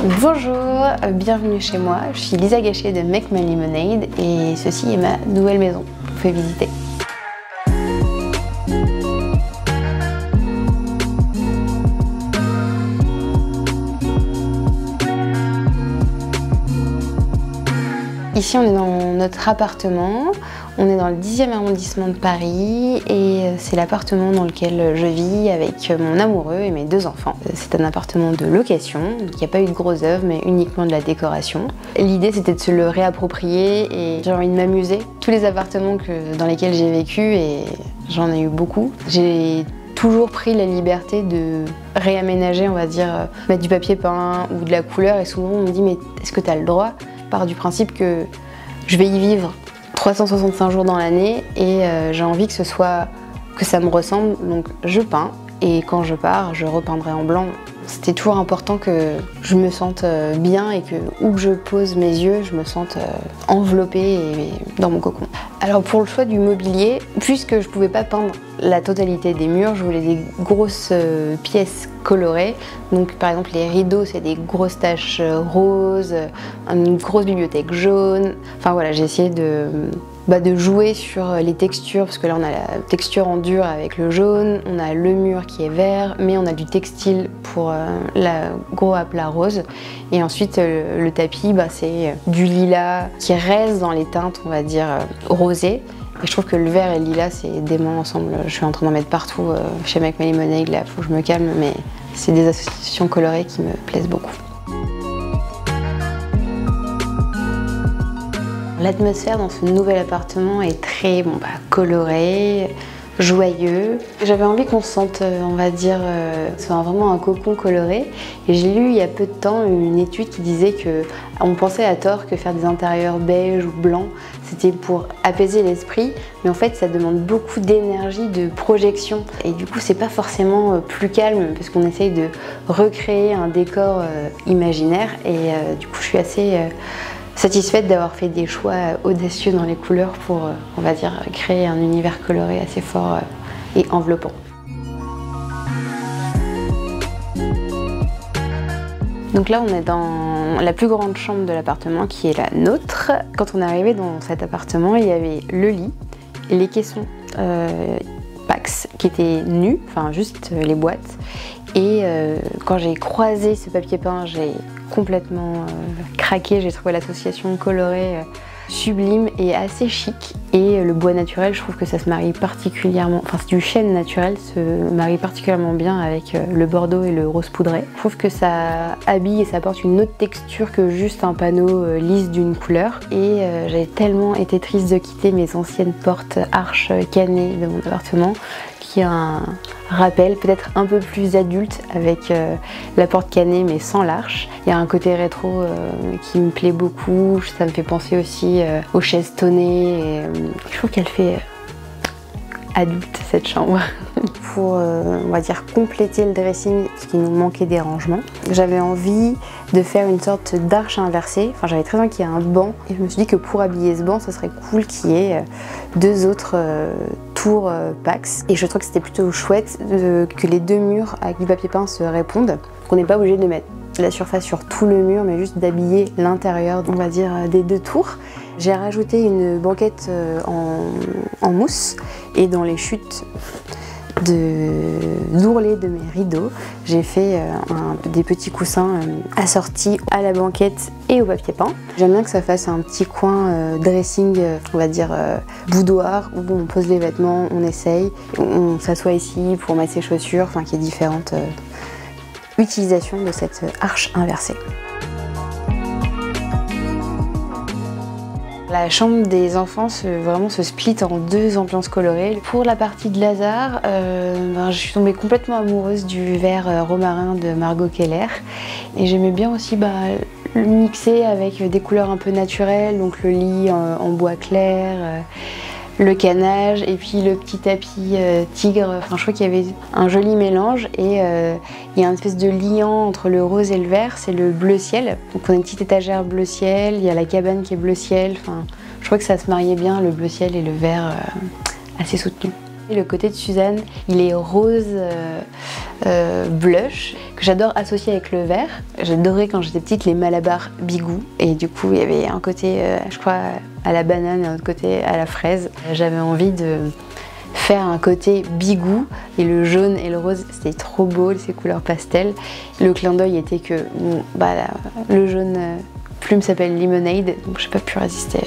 Bonjour, bienvenue chez moi, je suis Lisa Gachet de Make My Lemonade et ceci est ma nouvelle maison, vous pouvez visiter. Ici on est dans notre appartement, on est dans le 10e arrondissement de Paris et c'est l'appartement dans lequel je vis avec mon amoureux et mes 2 enfants. C'est un appartement de location, donc il n'y a pas eu de grosses œuvres mais uniquement de la décoration. L'idée c'était de se le réapproprier et j'ai envie de m'amuser. Tous les appartements dans lesquels j'ai vécu, et j'en ai eu beaucoup, j'ai toujours pris la liberté de réaménager, on va dire, mettre du papier peint ou de la couleur, et souvent on me dit mais est-ce que tu as le droit ? Je pars du principe que je vais y vivre 365 jours dans l'année et j'ai envie que ça me ressemble, donc je peins et quand je pars, je repeindrai en blanc. C'était toujours important que je me sente bien et que où que je pose mes yeux, je me sente enveloppée et dans mon cocon. Alors pour le choix du mobilier, puisque je pouvais pas peindre la totalité des murs, je voulais des grosses pièces colorées. Donc par exemple les rideaux, c'est des grosses taches roses, une grosse bibliothèque jaune. Enfin voilà, j'ai essayé de jouer sur les textures, parce que là on a la texture en dur avec le jaune, on a le mur qui est vert, mais on a du textile pour la gros aplat rose. Et ensuite le tapis, c'est du lilas qui reste dans les teintes, on va dire, rosées. Et je trouve que le vert et le lilas, c'est dément ensemble. Je suis en train d'en mettre partout chez Make My Lemonade, là, faut que je me calme, mais c'est des associations colorées qui me plaisent beaucoup. L'atmosphère dans ce nouvel appartement est très colorée, joyeux. J'avais envie qu'on se sente, on va dire, soit vraiment un cocon coloré. Et j'ai lu il y a peu de temps une étude qui disait qu'on pensait à tort que faire des intérieurs beige ou blancs, c'était pour apaiser l'esprit. Mais en fait, ça demande beaucoup d'énergie, de projection. Et du coup, c'est pas forcément plus calme parce qu'on essaye de recréer un décor imaginaire. Et du coup, je suis assez satisfaite d'avoir fait des choix audacieux dans les couleurs pour, on va dire, créer un univers coloré assez fort et enveloppant. Donc là, on est dans la plus grande chambre de l'appartement qui est la nôtre. Quand on est arrivé dans cet appartement, il y avait le lit, les caissons Pax qui étaient nus, enfin juste les boîtes. Et quand j'ai croisé ce papier peint, j'ai complètement craqué. J'ai trouvé l'association colorée sublime et assez chic. Et le bois naturel, je trouve que ça se marie particulièrement, enfin c'est du chêne naturel, se marie particulièrement bien avec le bordeaux et le rose poudré. Je trouve que ça habille et ça apporte une autre texture que juste un panneau lisse d'une couleur. Et j'avais tellement été triste de quitter mes anciennes portes arches cannées de mon appartement, qui a un rappel peut-être un peu plus adulte avec la porte cannée mais sans l'arche. Il y a un côté rétro qui me plaît beaucoup, ça me fait penser aussi aux chaises tonnées. Et, je trouve qu'elle fait adulte cette chambre. Pour, on va dire, compléter le dressing, parce qu'il nous manquait des rangements, j'avais envie de faire une sorte d'arche inversée. Enfin, j'avais très envie qu'il y ait un banc et je me suis dit que pour habiller ce banc, ça serait cool qu'il y ait 2 autres tours Pax. Et je trouve que c'était plutôt chouette que les 2 murs avec du papier peint se répondent, qu'on n'est pas obligé de mettre la surface sur tout le mur, mais juste d'habiller l'intérieur, on va dire, des 2 tours. J'ai rajouté une banquette en mousse et dans les chutes d'ourlet de mes rideaux, j'ai fait des petits coussins assortis à la banquette et au papier peint. J'aime bien que ça fasse un petit coin dressing, on va dire boudoir, où on pose les vêtements, on essaye, on s'assoit ici pour mettre ses chaussures, enfin qu'il y ait différentes utilisations de cette arche inversée. La chambre des enfants vraiment se split en 2 ambiances colorées. Pour la partie de Lazare, je suis tombée complètement amoureuse du vert romarin de Margot Keller. Et j'aimais bien aussi le mixer avec des couleurs un peu naturelles, donc le lit en bois clair, le canage et puis le petit tapis tigre. Enfin, je crois qu'il y avait un joli mélange et il y a une espèce de liant entre le rose et le vert, c'est le bleu ciel. Donc on a une petite étagère bleu ciel, il y a la cabane qui est bleu ciel. Enfin, je crois que ça se mariait bien, le bleu ciel et le vert assez soutenu. Et le côté de Suzanne, il est rose blush, que j'adore associer avec le vert. J'adorais quand j'étais petite les Malabar Bigou, et du coup il y avait un côté, je crois, à la banane et un autre côté à la fraise. J'avais envie de faire un côté bigou, et le jaune et le rose c'était trop beau, ces couleurs pastel. Le clin d'œil était que le jaune plume s'appelle Lemonade, donc j'ai pas pu résister.